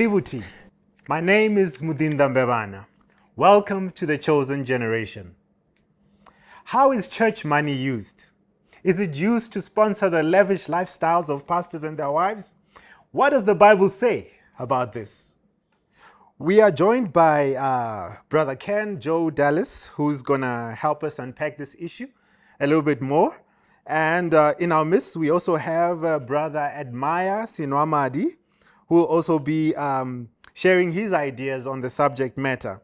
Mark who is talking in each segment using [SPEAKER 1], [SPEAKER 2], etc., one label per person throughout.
[SPEAKER 1] Mlibuti. My name is Mudinda Mbebana. Welcome to the Chosen Generation. How is church money used? Is it used to sponsor the lavish lifestyles of pastors and their wives? What does the Bible say about this? We are joined by Brother Ken Joe Dallas, who's going to help us unpack this issue a little bit more. And in our midst, we also have Brother Admire Sinwamadi, who will also be sharing his ideas on the subject matter.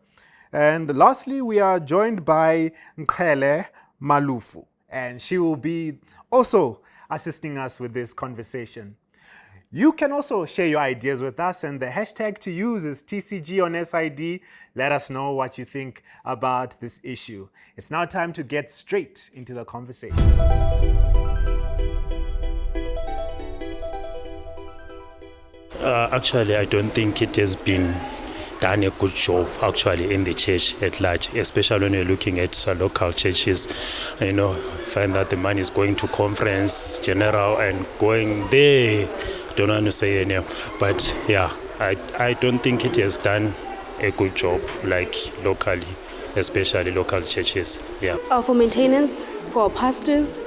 [SPEAKER 1] And lastly, we are joined by Mkhele Malufu, and she will be also assisting us with this conversation. You can also share your ideas with us, and the hashtag to use is TCG on SID. Let us know what you think about this issue. It's now time to get straight into the conversation.
[SPEAKER 2] Actually, I don't think it has been done a good job actually in the church at large, especially when you're looking at local churches. Find that the money is going to conference general and going there. Don't want to say any, but yeah, I don't think it has done a good job like locally, especially local churches. Yeah.
[SPEAKER 3] For maintenance, for pastors,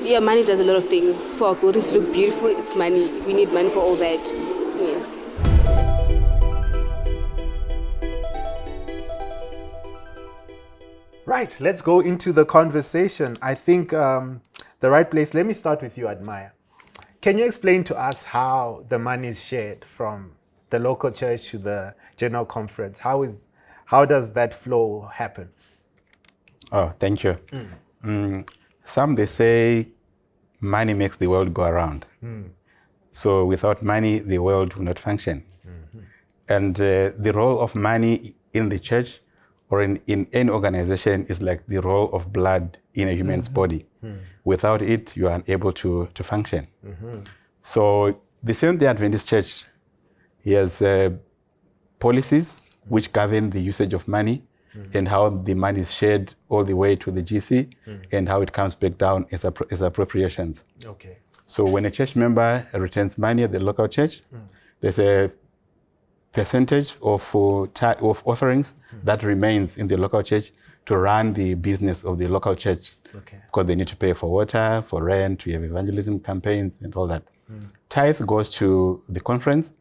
[SPEAKER 3] yeah, money does a lot of things. For our buildings to look beautiful, it's money. We need money for all that. Yes.
[SPEAKER 1] Right, let's go into the conversation. I think the right place, let me start with you, Admire. Can you explain to us how the money is shared from the local church to the general conference? How does that flow happen?
[SPEAKER 4] Oh, thank you. Some, they say money makes the world go around. So without money, the world will not function. And the role of money in the church or in any organization is like the role of blood in a human's body. Without it, you are unable to function. So the Seventh-day Adventist Church has policies which govern the usage of money and how the money is shared all the way to the GC and how it comes back down as appropriations.
[SPEAKER 1] Okay.
[SPEAKER 4] So when a church member returns money at the local church, there's a percentage of offerings that remains in the local church to run the business of the local church.
[SPEAKER 1] Okay.
[SPEAKER 4] Because they need to pay for water, for rent, we have evangelism campaigns and all that. Tithe goes to the conference,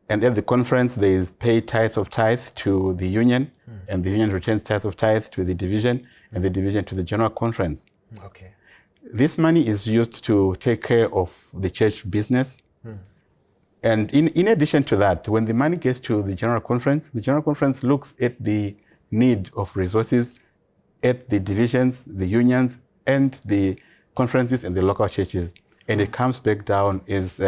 [SPEAKER 4] and at the conference there is paid tithe of tithe to the union, and the union returns tithe of tithe to the division, and the division to the general conference.
[SPEAKER 1] Okay.
[SPEAKER 4] This money is used to take care of the church business. And in addition to that, when the money gets to the general conference looks at the need of resources at the divisions, the unions, and the conferences and the local churches. And it comes back down as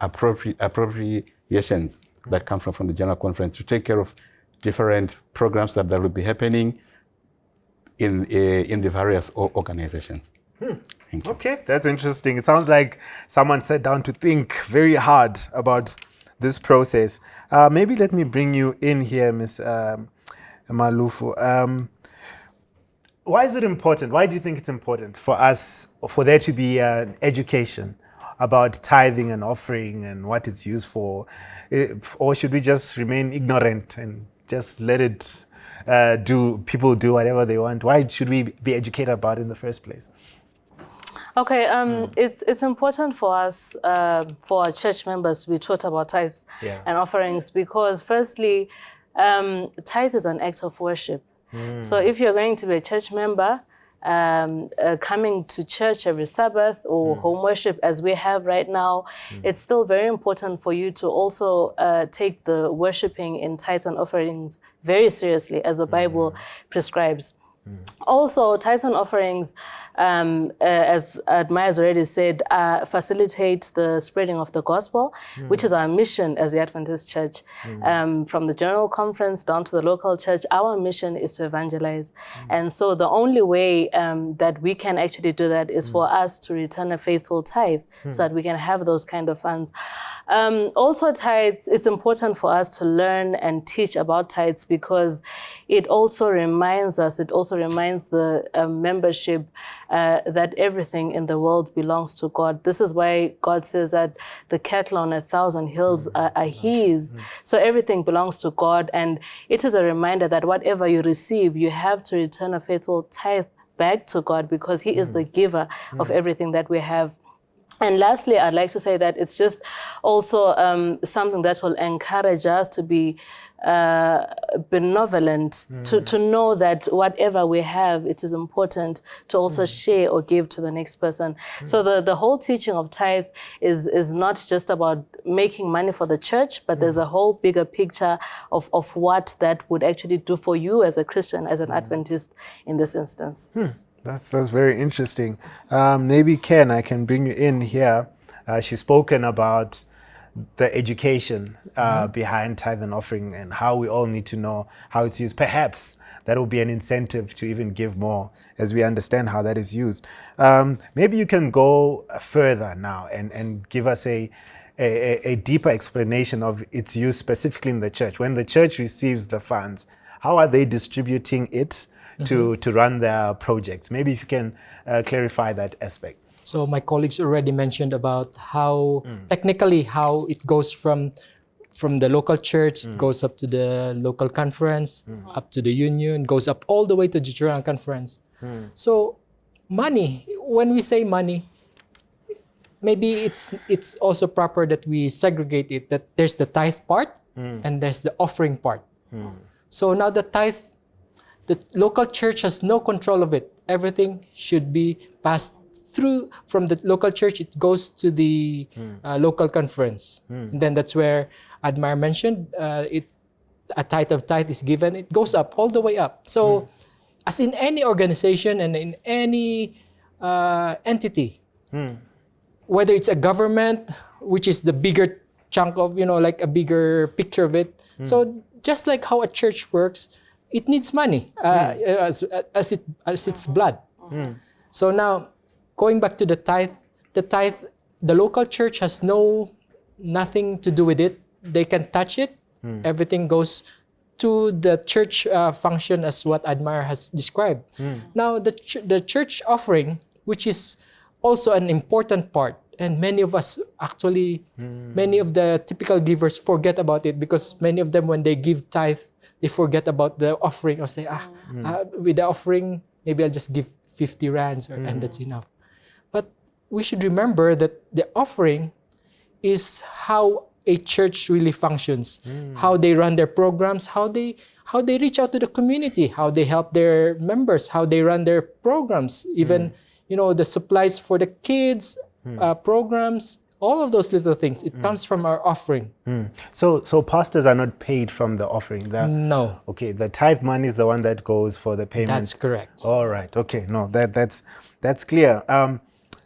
[SPEAKER 4] appropriations that come from the general conference to take care of different programs that will be happening in the various organizations.
[SPEAKER 1] Okay, that's interesting. It sounds like someone sat down to think very hard about this process. Maybe let me bring you in here, Ms. Malufu. Why is it important? Why do you think it's important for us, for there to be an education about tithing and offering and what it's used for? Or should we just remain ignorant and just let it people do whatever they want? Why should we be educated about it in the first place?
[SPEAKER 5] Okay, it's important for us, for our church members to be taught about tithes and offerings because firstly, tithe is an act of worship. So if you're going to be a church member, coming to church every Sabbath or home worship as we have right now, it's still very important for you to also take the worshiping in tithes and offerings very seriously as the Bible prescribes. Also, tithes and offerings, as Admire has already said, facilitate the spreading of the gospel, which is our mission as the Adventist Church. From the General Conference down to the local church, our mission is to evangelize. And so the only way that we can actually do that is for us to return a faithful tithe so that we can have those kind of funds. Also tithes, it's important for us to learn and teach about tithes because it also reminds us, it also also reminds the membership that everything in the world belongs to God. This is why God says that the cattle on 1,000 hills are His. So everything belongs to God, and it is a reminder that whatever you receive, you have to return a faithful tithe back to God, because He is the giver of everything that we have. And lastly, I'd like to say that it's just also something that will encourage us to be benevolent, to know that whatever we have, it is important to also share or give to the next person. So the whole teaching of tithe is not just about making money for the church, but there's a whole bigger picture of what that would actually do for you as a Christian, as an Adventist in this instance.
[SPEAKER 1] That's very interesting. Maybe Ken, I can bring you in here. She's spoken about the education behind tithe and offering, and how we all need to know how it's used. Perhaps that will be an incentive to even give more as we understand how that is used. Maybe you can go further now and give us a deeper explanation of its use specifically in the church. When the church receives the funds, how are they distributing it to run their projects? Maybe if you can clarify that aspect.
[SPEAKER 6] So my colleagues already mentioned about how technically how it goes from the local church, it goes up to the local conference, up to the union, goes up all the way to the general conference. So money, when we say money, maybe it's also proper that we segregate it, that there's the tithe part and there's the offering part. So now the tithe, the local church has no control of it. Everything should be passed through from the local church. It goes to the local conference. And then that's where Admire mentioned a tithe of tithe is given. It goes up, all the way up. So as in any organization and in any entity, whether it's a government, which is the bigger chunk of, like a bigger picture of it. So just like how a church works, it needs money as its blood. So now, going back to the tithe, the local church has nothing to do with it. They can touch it. Everything goes to the church function as what Admire has described. Now, the church offering, which is also an important part, and many of us actually, many of the typical givers forget about it, because many of them, when they give tithe, they forget about the offering, or say, with the offering, maybe I'll just give 50 rands and that's enough. But we should remember that the offering is how a church really functions, how they run their programs, how they reach out to the community, how they help their members, how they run their programs, even the supplies for the kids, programs, all of those little things. It comes from our offering.
[SPEAKER 1] So pastors are not paid from the offering?
[SPEAKER 6] No.
[SPEAKER 1] Okay, the tithe money is the one that goes for the payment?
[SPEAKER 6] That's correct.
[SPEAKER 1] All right, okay, no, that's clear.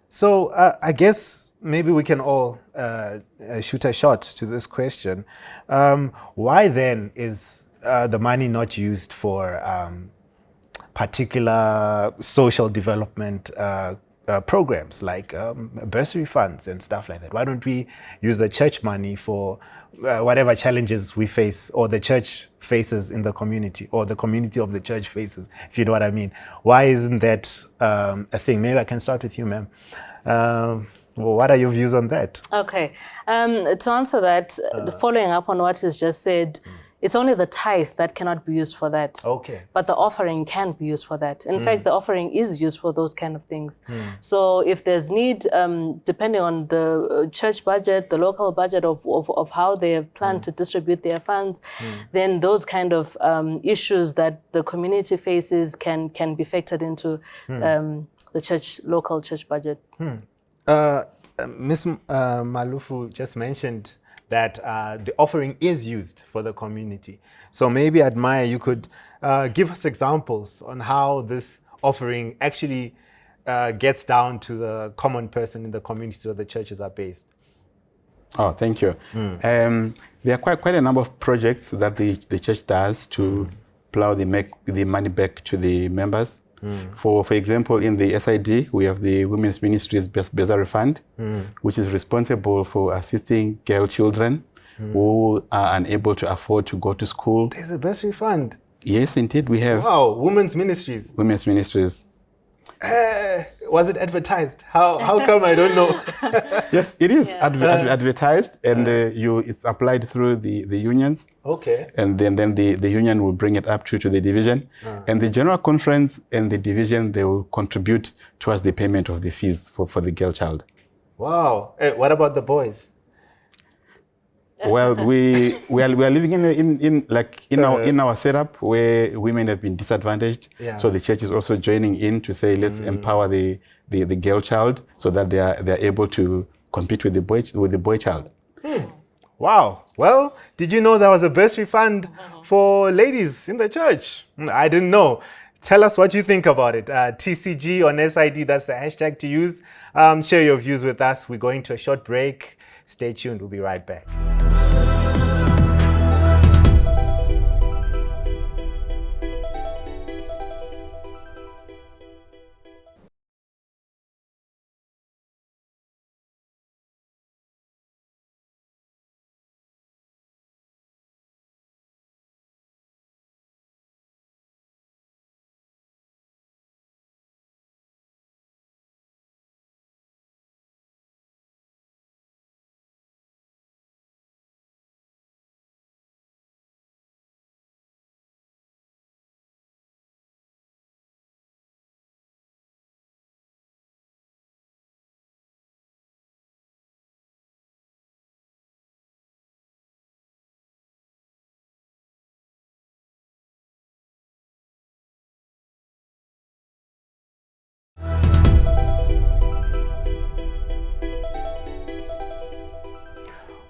[SPEAKER 1] So I guess maybe we can all shoot a shot to this question. Why then is the money not used for particular social development programs like bursary funds and stuff like that? Why don't we use the church money for whatever challenges we face, or the church faces in the community, or the community of the church faces, if you know what I mean? Why isn't that a thing? Maybe I can start with you, ma'am. Well, what are your views on that?
[SPEAKER 5] Okay. To answer that, following up on what is just said, it's only the tithe that cannot be used for that.
[SPEAKER 1] Okay.
[SPEAKER 5] But the offering can be used for that. In fact, the offering is used for those kind of things. So if there's need, depending on the church budget, the local budget of how they have planned to distribute their funds, then those kind of issues that the community faces can be factored into the local church budget.
[SPEAKER 1] Ms. Malufu just mentioned that the offering is used for the community. So maybe, Admire, you could give us examples on how this offering actually gets down to the common person in the community where the churches are based.
[SPEAKER 4] Oh, thank you. There are quite a number of projects that the church does to plow the money back to the members. For example, in the SID, we have the Women's Ministries Bursary Fund, which is responsible for assisting girl children who are unable to afford to go to school.
[SPEAKER 1] There's a bursary fund?
[SPEAKER 4] Yes, indeed, we have
[SPEAKER 1] Wow, women's ministries.
[SPEAKER 4] women's ministries.
[SPEAKER 1] Was it advertised? How come I don't know?
[SPEAKER 4] Yes, it is advertised, and it's applied through the unions.
[SPEAKER 1] Okay.
[SPEAKER 4] And then the union will bring it up to the division. And the general conference and the division, they will contribute towards the payment of the fees for the girl child.
[SPEAKER 1] Wow. Hey, what about the boys?
[SPEAKER 4] Well, we are living in our setup where women have been disadvantaged.
[SPEAKER 1] Yeah.
[SPEAKER 4] So the church is also joining in to say let's empower the girl child so that they are able to compete with the boy child.
[SPEAKER 1] Wow. Well, did you know there was a bursary fund for ladies in the church? I didn't know. Tell us what you think about it. TCG on SID, that's the hashtag to use. Share your views with us. We're going to a short break. Stay tuned. We'll be right back.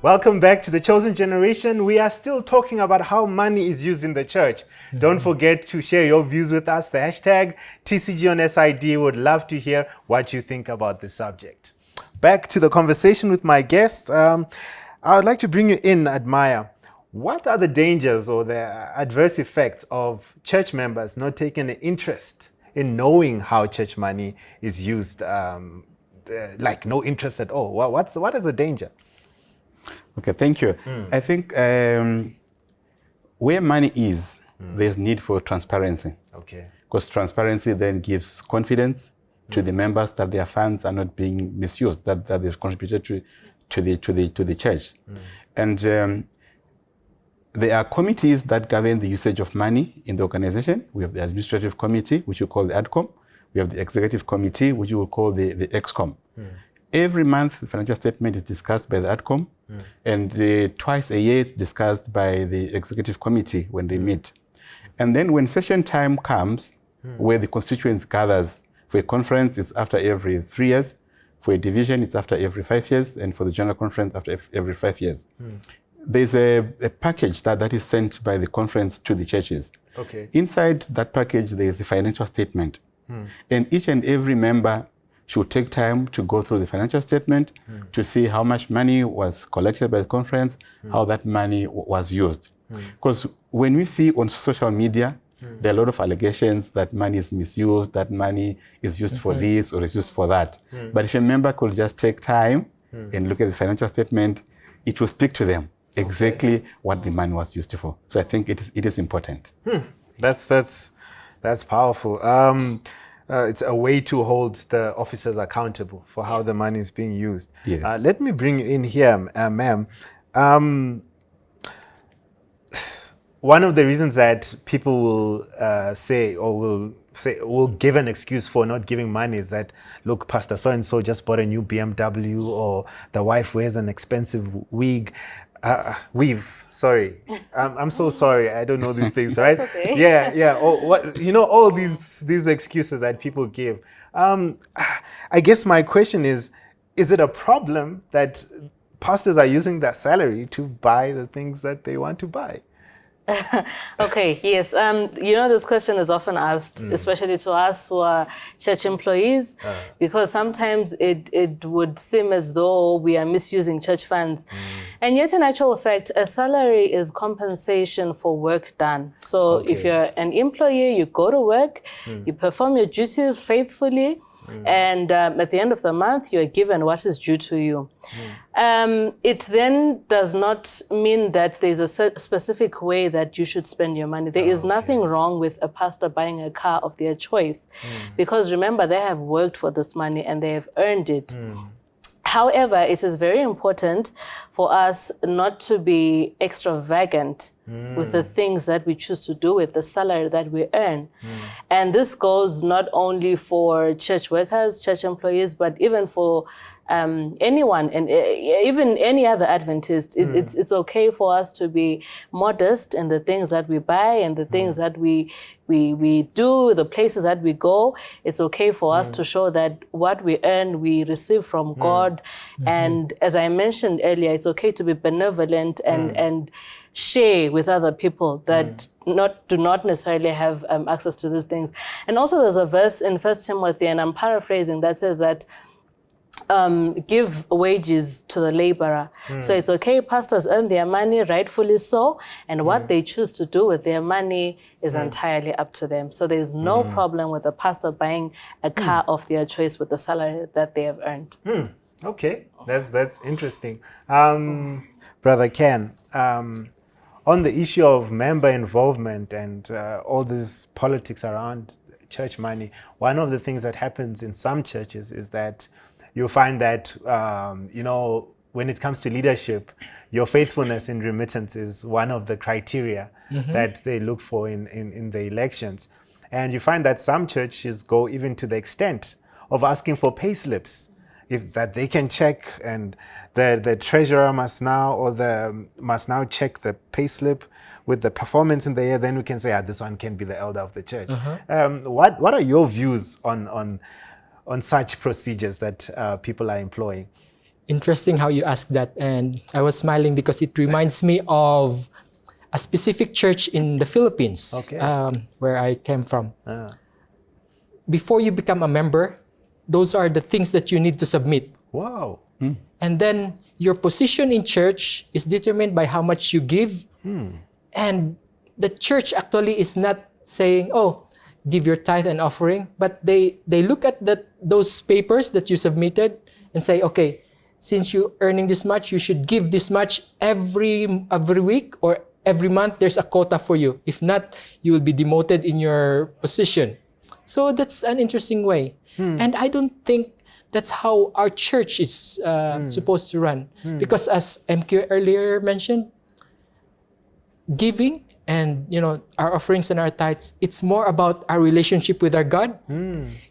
[SPEAKER 1] Welcome back to The Chosen Generation. We are still talking about how money is used in the church. Don't forget to share your views with us. The hashtag TCG on SID. Would love to hear what you think about this subject. Back to the conversation with my guests. I would like to bring you in, Admire. What are the dangers or the adverse effects of church members not taking an interest in knowing how church money is used? Like no interest at all. What is the danger?
[SPEAKER 4] Okay, thank you. I think where money is, there's need for transparency.
[SPEAKER 1] Okay.
[SPEAKER 4] Because transparency then gives confidence to the members that their funds are not being misused, that they've contributed to the church. And there are committees that govern the usage of money in the organization. We have the administrative committee, which we call the ADCOM. We have the executive committee, which we will call the EXCOM. Every month, the financial statement is discussed by the ADCOM, and twice a year it's discussed by the executive committee when they meet. And then when session time comes, where the constituents gathers, for a conference, it's after every 3 years. For a division, it's after every 5 years. And for the general conference, after every 5 years. There's a package that is sent by the conference to the churches.
[SPEAKER 1] Okay.
[SPEAKER 4] Inside that package, there is a financial statement. And each and every member should take time to go through the financial statement to see how much money was collected by the conference, how that money was used. Because when we see on social media, there are a lot of allegations that money is misused, that money is used for this or is used for that. But if a member could just take time and look at the financial statement, it will speak to them exactly what the money was used for. So I think it is important.
[SPEAKER 1] That's powerful. It's a way to hold the officers accountable for how the money is being used.
[SPEAKER 4] Yes.
[SPEAKER 1] Let me bring you in here, ma'am. One of the reasons that people will give an excuse for not giving money is that, look, Pastor so-and-so just bought a new BMW, or the wife wears an expensive weave. Sorry, I'm so sorry. I don't know these things, right?
[SPEAKER 5] That's okay.
[SPEAKER 1] Yeah. All these excuses that people give. I guess my question is it a problem that pastors are using their salary to buy the things that they want to buy?
[SPEAKER 5] Okay, yes. This question is often asked, especially to us who are church employees, because sometimes it would seem as though we are misusing church funds. And yet, in actual fact, a salary is compensation for work done. So if you're an employee, you go to work, you perform your duties faithfully, And at the end of the month, you are given what is due to you. It then does not mean that there's a specific way that you should spend your money. There is nothing wrong with a pastor buying a car of their choice, because remember, they have worked for this money and they have earned it. However, it is very important for us not to be extravagant with the things that we choose to do with the salary that we earn. And this goes not only for church workers, church employees, but even for anyone, and even any other Adventist. It's okay for us to be modest in the things that we buy and the things that we do, the places that we go. It's okay for us to show that what we earn, we receive from God. And as I mentioned earlier, it's okay to be benevolent and share with other people that do not necessarily have access to these things. And also there's a verse in 1 Timothy, and I'm paraphrasing, that says that give wages to the laborer. So it's okay, pastors earn their money, rightfully so, and what they choose to do with their money is entirely up to them. So there's no problem with a pastor buying a car of their choice with the salary that they have earned.
[SPEAKER 1] Okay, that's interesting. Brother Ken, on the issue of member involvement and all this politics around church money, one of the things that happens in some churches is that you find that, when it comes to leadership, your faithfulness in remittance is one of the criteria that they look for in the elections. And you find that some churches go even to the extent of asking for pay slips, that they can check, and the treasurer must now check the pay slip with the performance in the year. Then we can say, this one can be the elder of the church. What are your views on such procedures that people are employing?
[SPEAKER 6] Interesting how you asked that, and I was smiling because it reminds me of a specific church in the Philippines, where I came from. Before you become a member, those are the things that you need to submit.
[SPEAKER 1] Wow.
[SPEAKER 6] And then your position in church is determined by how much you give. And the church actually is not saying, give your tithe and offering, but they look at those papers that you submitted and say, okay, since you're earning this much, you should give this much every week or every month. There's a quota for you. If not, you will be demoted in your position. So that's an interesting way. And I don't think that's how our church is supposed to run. Because as MQ earlier mentioned, giving and our offerings and our tithes, it's more about our relationship with our God.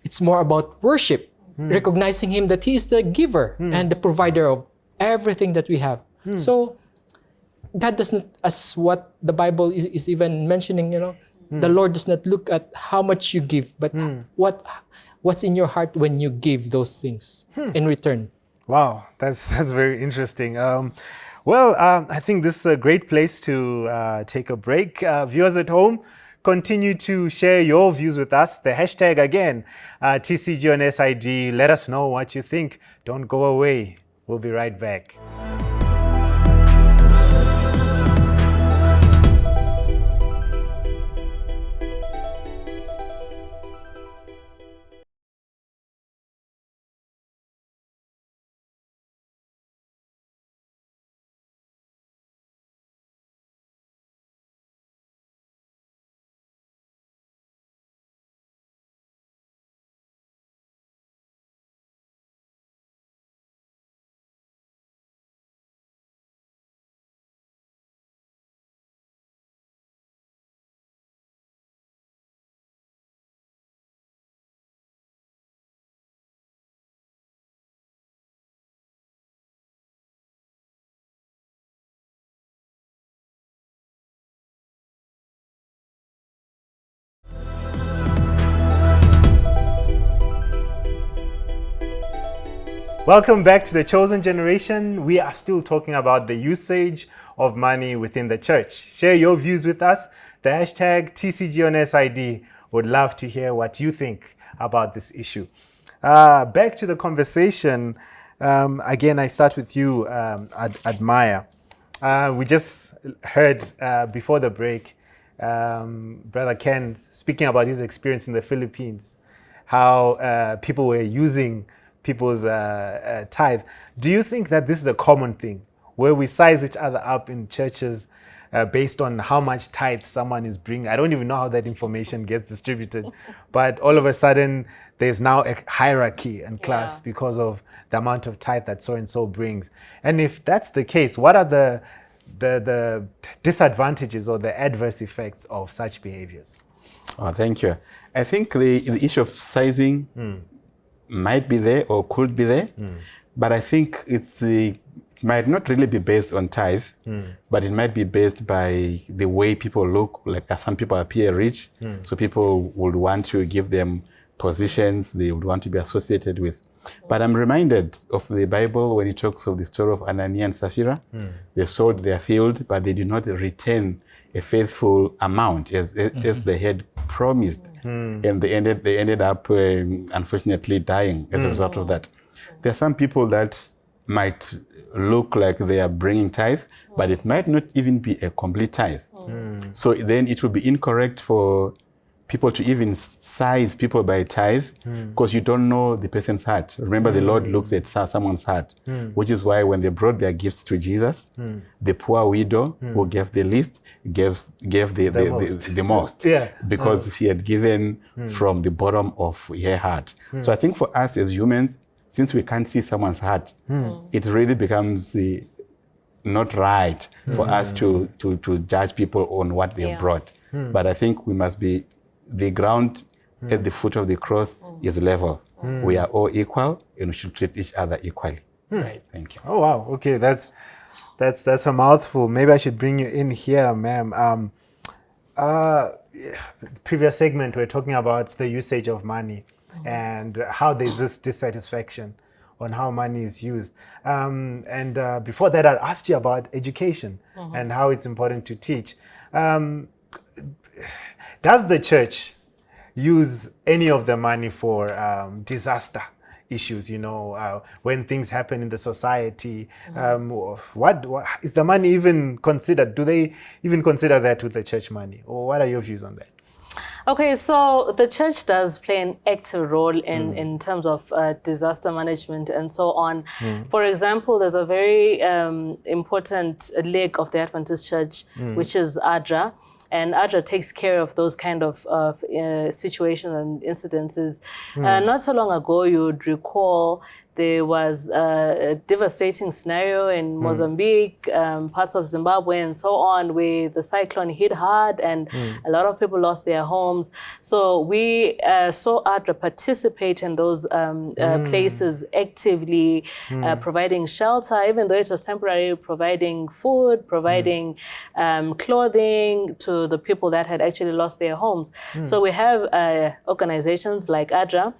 [SPEAKER 6] It's more about worship, recognizing Him that He is the giver and the provider of everything that we have. So God does not, as what the Bible is even mentioning, the Lord does not look at how much you give, but what's in your heart when you give those things in return.
[SPEAKER 1] Wow, that's very interesting. I think this is a great place to take a break. Viewers at home, continue to share your views with us. The hashtag again, TCG on SID. Let us know what you think. Don't go away. We'll be right back. Welcome back to The Chosen Generation. We are still talking about the usage of money within the church. Share your views with us. The hashtag TCG on SID. Would love to hear what you think about this issue. Back to the conversation. Again, I start with you, Admire. We just heard before the break, Brother Ken speaking about his experience in the Philippines. how people were using people's tithe. Do you think that this is a common thing, where we size each other up in churches based on how much tithe someone is bringing? I don't even know how that information gets distributed, but all of a sudden there's now a hierarchy and class because of the amount of tithe that so and so brings. And if that's the case, what are the disadvantages or the adverse effects of such behaviors?
[SPEAKER 4] Oh, thank you. I think the issue of sizing might be there or could be there, but I think it might not really be based on tithe, but it might be based by the way people look. Like some people appear rich, so people would want to give them positions they would want to be associated with. But I'm reminded of the Bible when it talks of the story of Ananias and Sapphira. They sold their field, but they did not return a faithful amount as they had promised, and they ended up unfortunately dying as a result of that. There are some people that might look like they are bringing tithe, but it might not even be a complete tithe. So then it would be incorrect for people to even size people by tithe, because you don't know the person's heart. Remember, the Lord looks at someone's heart, which is why when they brought their gifts to Jesus, the poor widow who gave the least gave the most, because she had given from the bottom of her heart. So I think for us as humans, since we can't see someone's heart, it really becomes not right for us to judge people on what they have brought. But I think we must be, the ground at the foot of the cross is level. We are all equal, and we should treat each other equally.
[SPEAKER 6] Right.
[SPEAKER 4] Thank you.
[SPEAKER 1] Oh wow. Okay, that's a mouthful. Maybe I should bring you in here, ma'am. Previous segment we're talking about the usage of money and how there's this dissatisfaction on how money is used. And before that, I asked you about education and how it's important to teach. Does the church use any of the money for disaster issues, when things happen in the society? What is the money even considered? Do they even consider that with the church money? Or what are your views on that?
[SPEAKER 5] Okay, so the church does play an active role in terms of disaster management and so on. For example, there's a very important leg of the Adventist Church, which is ADRA. And ADRA takes care of those kind of situations and incidences. Not so long ago, you would recall there was a devastating scenario in Mozambique, parts of Zimbabwe and so on, where the cyclone hit hard and a lot of people lost their homes. So we saw ADRA participate in those places actively, providing shelter, even though it was temporary, providing food, providing clothing to the people that had actually lost their homes. So we have organizations like ADRA.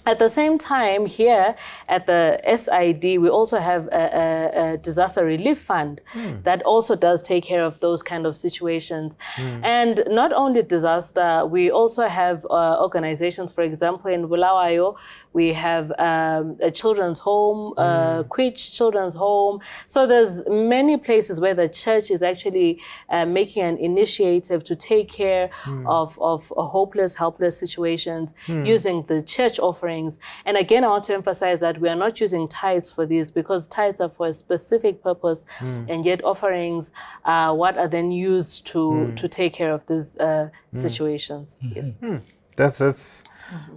[SPEAKER 5] At the same time, here at the SID, we also have a disaster relief fund that also does take care of those kind of situations. And not only disaster, we also have organizations, for example, in Bulawayo, we have a children's home, Quich Children's Home. So there's many places where the church is actually making an initiative to take care of hopeless, helpless situations using the church offerings. And again, I want to emphasize that we are not using tithes for these, because tithes are for a specific purpose, and yet offerings are what are then used to take care of these situations. Yes.
[SPEAKER 1] That's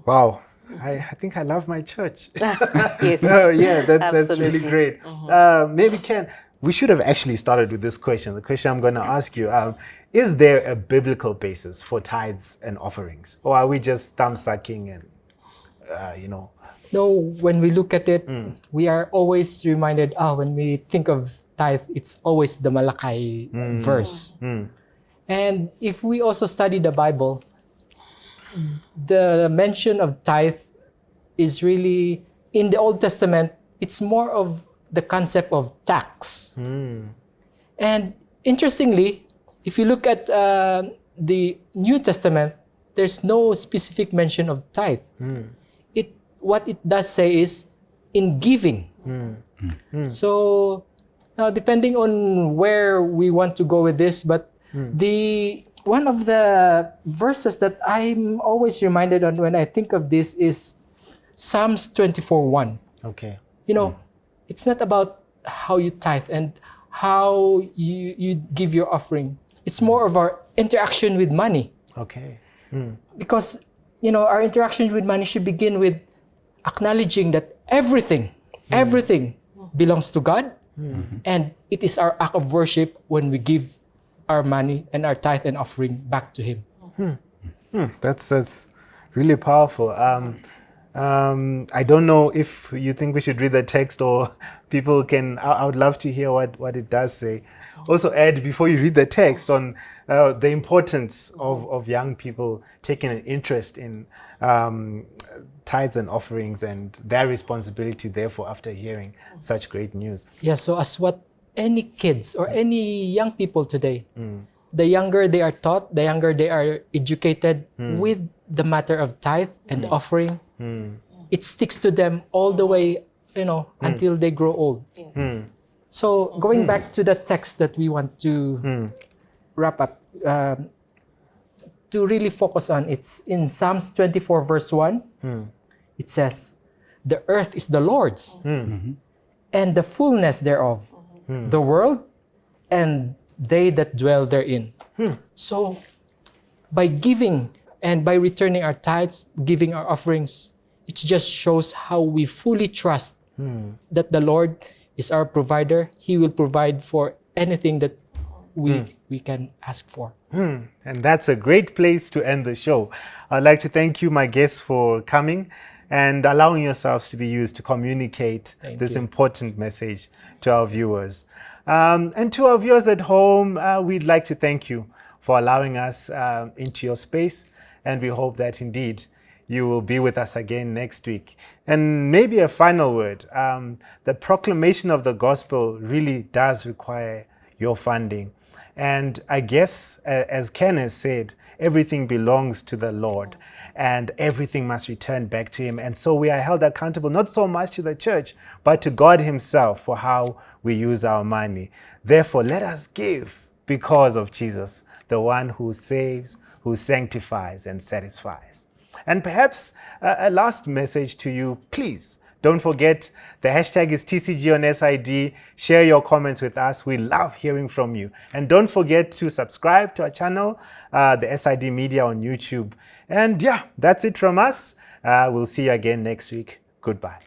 [SPEAKER 1] wow. I think I love my church.
[SPEAKER 5] Yes.
[SPEAKER 1] Yeah, that's really great. Maybe we should have actually started with this question. The question I'm going to ask you, is there a biblical basis for tithes and offerings? Or are we just thumb sucking and
[SPEAKER 6] No, when we look at it, we are always reminded, when we think of tithe, it's always the Malachi verse. And if we also study the Bible, the mention of tithe is really, in the Old Testament, it's more of the concept of tax. And interestingly, if you look at the New Testament, there's no specific mention of tithe. What it does say is in giving. So now, depending on where we want to go with this, but the one of the verses that I'm always reminded on when I think of this is Psalms 24:1.
[SPEAKER 1] Okay.
[SPEAKER 6] You know, it's not about how you tithe and how you give your offering. It's more of our interaction with money.
[SPEAKER 1] Okay.
[SPEAKER 6] Because, you know, our interaction with money should begin with acknowledging that everything belongs to God. And it is our act of worship when we give our money and our tithe and offering back to Him.
[SPEAKER 1] That's really powerful. I don't know if you think we should read the text or people can. I would love to hear what it does say. Also, Ed, before you read the text on the importance of young people taking an interest in tithes and offerings and their responsibility, therefore, after hearing such great news.
[SPEAKER 6] Yeah, so as what any kids or any young people today, the younger they are taught, the younger they are educated with the matter of tithe and offering, it sticks to them all the way, you know, until they grow old. So going back to the text that we want to wrap up, to really focus on, it's in Psalms 24 verse 1. It says, "The earth is the Lord's, and the fullness thereof, the world, and they that dwell therein." So by giving and by returning our tithes, giving our offerings, it just shows how we fully trust that the Lord is our provider. He will provide for anything that we can ask for.
[SPEAKER 1] And that's a great place to end the show. I'd like to thank you, my guests, for coming and allowing yourselves to be used to communicate this important message to our viewers. And to our viewers at home, we'd like to thank you for allowing us into your space. And we hope that indeed you will be with us again next week. And maybe a final word. The proclamation of the gospel really does require your funding. And I guess, as Ken has said, everything belongs to the Lord and everything must return back to Him. And so we are held accountable, not so much to the church, but to God Himself for how we use our money. Therefore, let us give because of Jesus, the one who saves, who sanctifies and satisfies. And perhaps a last message to you, please. Don't forget, the hashtag is TCG on SID. Share your comments with us. We love hearing from you. And don't forget to subscribe to our channel, the SID Media on YouTube. And yeah, that's it from us. We'll see you again next week. Goodbye.